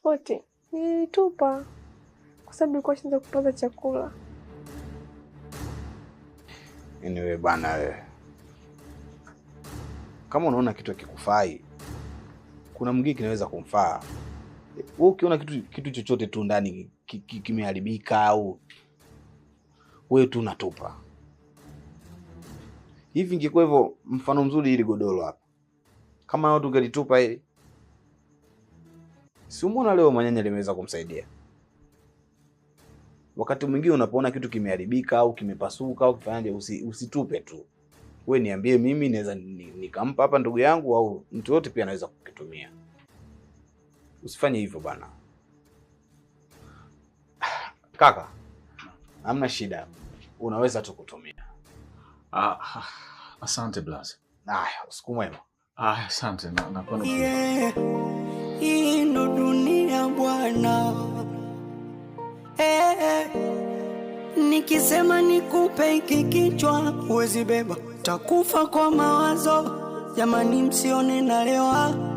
pasipoti nilitupa kwa sababu nilikuwa shinda kupata chakula. Anyway bana wewe. Kama unaona kitu kikufai, kuna mwingine kinaweza kumfaa. Wewe ukiona kitu chochote tu ndani kimeharibika au wewe tu unatupa. Hivi ingekuwa hivyo, mfano mzuri ili godoro hapa. Kama watu ungelitupa hili, si umeona leo manyanya limeweza kumsaidia. Wakati mwingine unapoona kitu kimeharibika au kimepasuka au kifanyaje, usitupe tu. Wewe niambie, mimi naweza nikampa hapa ndugu yangu au mtu yote pia anaweza kukitumia. Usifanye hivyo bana. Kaka, hamna shida. Unaweza tu kutumia. Asante blaza. Haya, usiku mwema. Asante na kwa nini? Hii ndo dunia bwana. Nikisema nikupe hiki kichwa uwezi beba, takufa kwa mawazo. Jamani msione nalewa.